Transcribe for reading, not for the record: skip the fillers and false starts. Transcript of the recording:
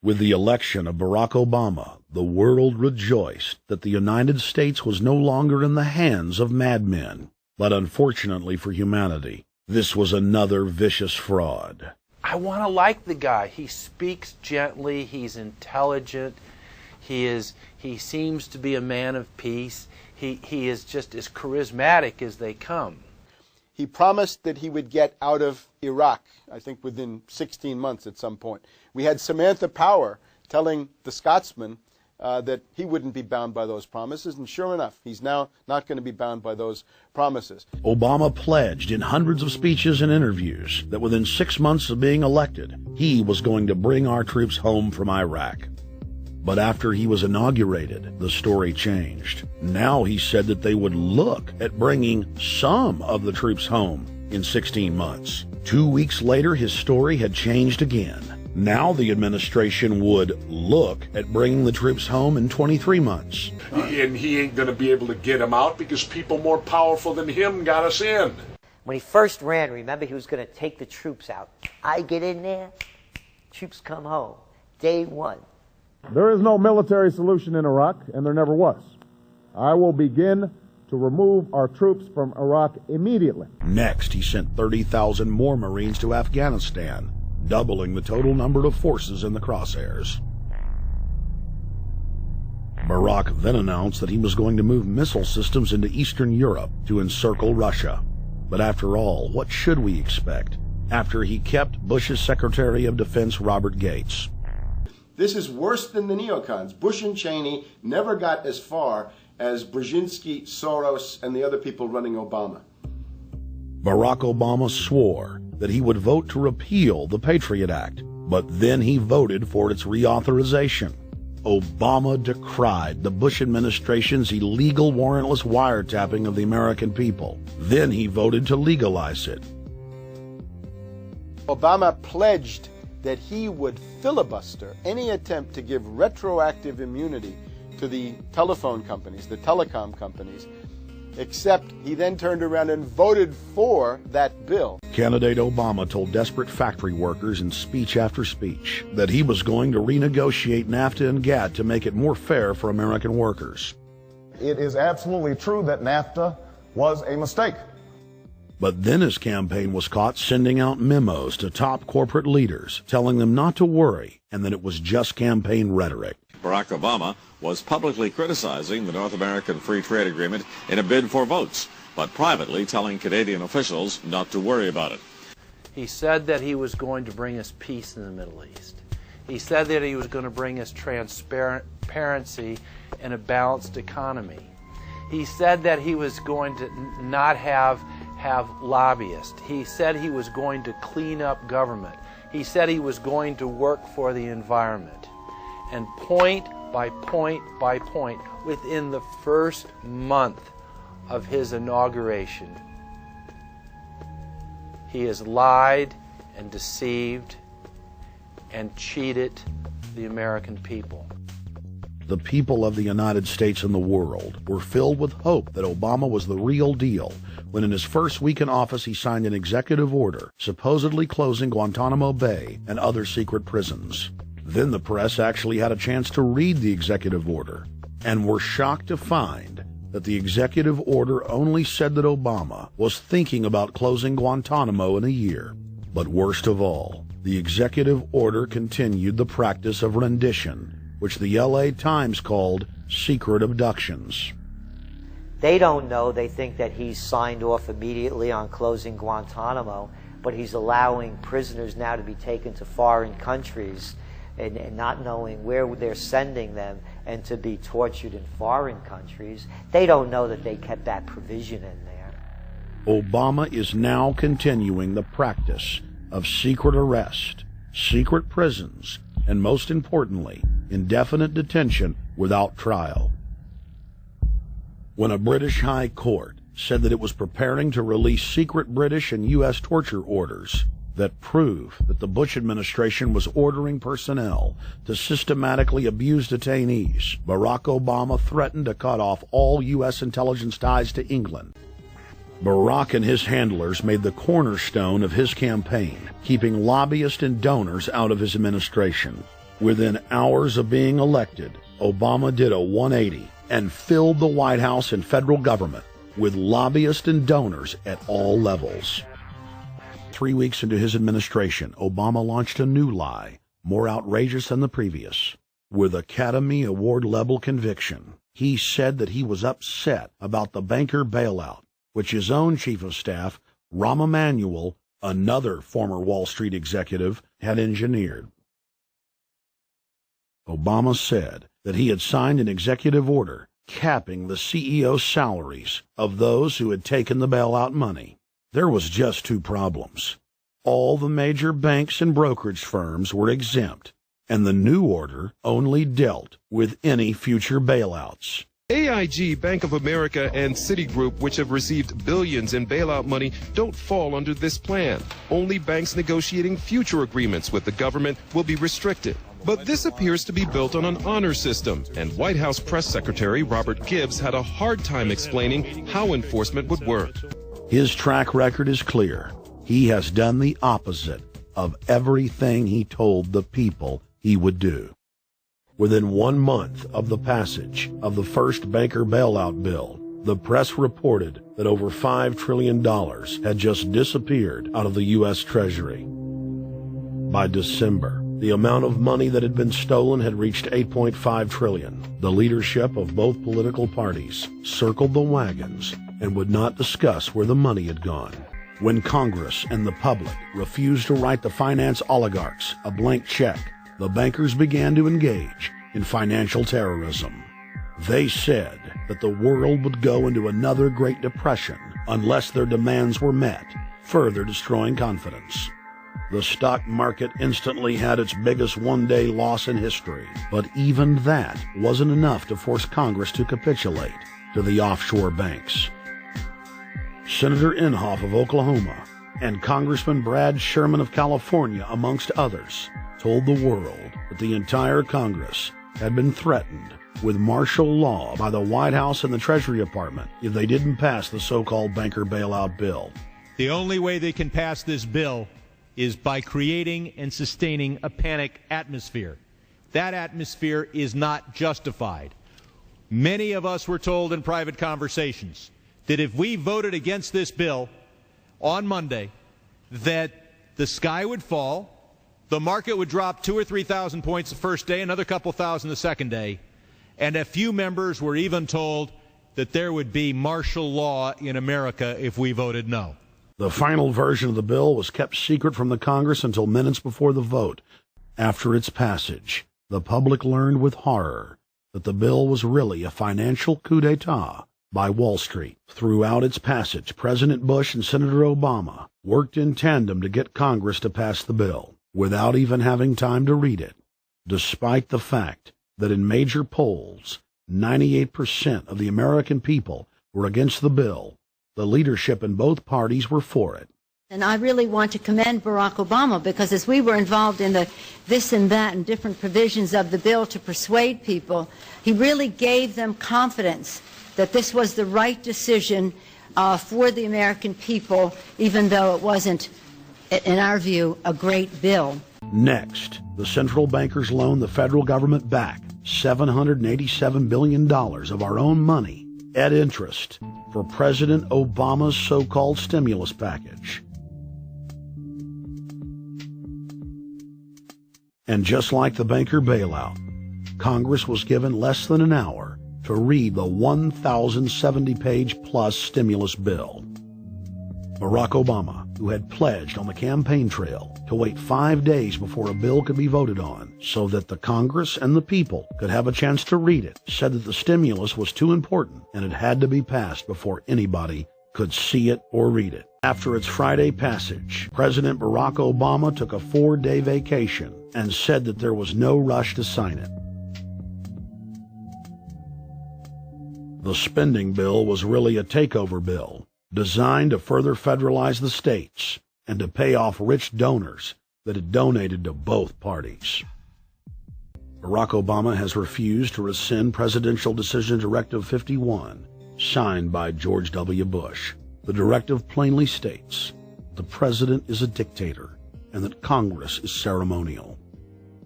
With the election of Barack Obama, the world rejoiced that the United States was no longer in the hands of madmen. But unfortunately for humanity, this was another vicious fraud. I want to like the guy. He speaks gently, he's intelligent, he seems to be a man of peace. He is just as charismatic as they come. He promised that he would get out of Iraq, I think within 16 months at some point. We had Samantha Power telling the Scotsman that he wouldn't be bound by those promises, and sure enough, he's now not going to be bound by those promises. Obama pledged in hundreds of speeches and interviews that within 6 months of being elected, he was going to bring our troops home from Iraq. But after he was inaugurated, the story changed. Now he said that they would look at bringing some of the troops home in 16 months. 2 weeks later, his story had changed again. Now the administration would look at bringing the troops home in 23 months. And he ain't going to be able to get them out because people more powerful than him got us in. When he first ran, remember, he was going to take the troops out. I get in there, troops come home. Day one. There is no military solution in Iraq, and there never was. I will begin to remove our troops from Iraq immediately. Next, he sent 30,000 more Marines to Afghanistan, doubling the total number of forces in the crosshairs. Barack then announced that he was going to move missile systems into Eastern Europe to encircle Russia. But after all, what should we expect after he kept Bush's Secretary of Defense Robert Gates? This is worse than the neocons. Bush and Cheney never got as far as Brzezinski, Soros, and the other people running Obama. Barack Obama swore that he would vote to repeal the Patriot Act, but then he voted for its reauthorization. Obama decried the Bush administration's illegal warrantless wiretapping of the American people. Then he voted to legalize it. Obama pledged that he would filibuster any attempt to give retroactive immunity to the telephone companies, the telecom companies, except he then turned around and voted for that bill. Candidate Obama told desperate factory workers in speech after speech that he was going to renegotiate NAFTA and GATT to make it more fair for American workers. It is absolutely true that NAFTA was a mistake. But then his campaign was caught sending out memos to top corporate leaders, telling them not to worry and that it was just campaign rhetoric. Barack Obama was publicly criticizing the North American Free Trade Agreement in a bid for votes, but privately telling Canadian officials not to worry about it. He said that he was going to bring us peace in the Middle East. He said that he was going to bring us transparency and a balanced economy. He said that he was going to not have lobbyists. He said he was going to clean up government. He said he was going to work for the environment. And point by point by point, within the first month of his inauguration, he has lied and deceived and cheated the American people. The people of the United States and the world were filled with hope that Obama was the real deal when in his first week in office he signed an executive order supposedly closing Guantanamo Bay and other secret prisons. Then the press actually had a chance to read the executive order and were shocked to find that the executive order only said that Obama was thinking about closing Guantanamo in a year. But worst of all, the executive order continued the practice of rendition, which the LA Times called secret abductions. They don't know. They think that he's signed off immediately on closing Guantanamo, but he's allowing prisoners now to be taken to foreign countries and not knowing where they're sending them and to be tortured in foreign countries. They don't know that they kept that provision in there. Obama is now continuing the practice of secret arrest, secret prisons, and most importantly, indefinite detention without trial. When a British High Court said that it was preparing to release secret British and U.S. torture orders that prove that the Bush administration was ordering personnel to systematically abuse detainees, Barack Obama threatened to cut off all U.S. intelligence ties to England. Barack and his handlers made the cornerstone of his campaign, keeping lobbyists and donors out of his administration. Within hours of being elected, Obama did a 180 and filled the White House and federal government with lobbyists and donors at all levels. 3 weeks into his administration, Obama launched a new lie, more outrageous than the previous. With Academy Award-level conviction, he said that he was upset about the banker bailout, which his own chief of staff, Rahm Emanuel, another former Wall Street executive, had engineered. Obama said that he had signed an executive order capping the CEO salaries of those who had taken the bailout money. There was just two problems. All the major banks and brokerage firms were exempt, and the new order only dealt with any future bailouts. AIG, Bank of America, and Citigroup, which have received billions in bailout money, don't fall under this plan. Only banks negotiating future agreements with the government will be restricted. But this appears to be built on an honor system, and White House Press Secretary Robert Gibbs had a hard time explaining how enforcement would work. His track record is clear. He has done the opposite of everything he told the people he would do. Within 1 month of the passage of the first banker bailout bill, the press reported that over $5 trillion had just disappeared out of the U.S. Treasury. By December, the amount of money that had been stolen had reached $8.5 trillion. The leadership of both political parties circled the wagons and would not discuss where the money had gone. When Congress and the public refused to write the finance oligarchs a blank check, the bankers began to engage in financial terrorism. They said that the world would go into another Great Depression unless their demands were met, further destroying confidence. The stock market instantly had its biggest one-day loss in history, but even that wasn't enough to force Congress to capitulate to the offshore banks. Senator Inhofe of Oklahoma and Congressman Brad Sherman of California, amongst others, told the world that the entire Congress had been threatened with martial law by the White House and the Treasury Department if they didn't pass the so-called banker bailout bill. The only way they can pass this bill is by creating and sustaining a panic atmosphere. That atmosphere is not justified. Many of us were told in private conversations that if we voted against this bill on Monday, that the sky would fall, the market would drop 2,000 or 3,000 points the first day, another couple thousand the second day, and a few members were even told that there would be martial law in America if we voted no. The final version of the bill was kept secret from the Congress until minutes before the vote. After its passage, the public learned with horror that the bill was really a financial coup d'etat by Wall Street. Throughout its passage, President Bush and Senator Obama worked in tandem to get Congress to pass the bill, without even having time to read it, despite the fact that in major polls, 98% of the American people were against the bill. The leadership in both parties were for it. And I really want to commend Barack Obama, because as we were involved in the this and that and different provisions of the bill to persuade people, he really gave them confidence that this was the right decision for the American people, even though it wasn't, in our view, a great bill. Next, the central bankers loaned the federal government back $787 billion of our own money at interest for President Obama's so-called stimulus package. And just like the banker bailout, Congress was given less than an hour to read the 1,070-page-plus stimulus bill. Barack Obama, who had pledged on the campaign trail to wait 5 days before a bill could be voted on so that the Congress and the people could have a chance to read it, said that the stimulus was too important and it had to be passed before anybody could see it or read it. After its Friday passage, President Barack Obama took a 4-day vacation and said that there was no rush to sign it. The spending bill was really a takeover bill, designed to further federalize the states and to pay off rich donors that had donated to both parties. Barack Obama has refused to rescind Presidential Decision Directive 51, signed by George W. Bush. The directive plainly states the president is a dictator and that Congress is ceremonial.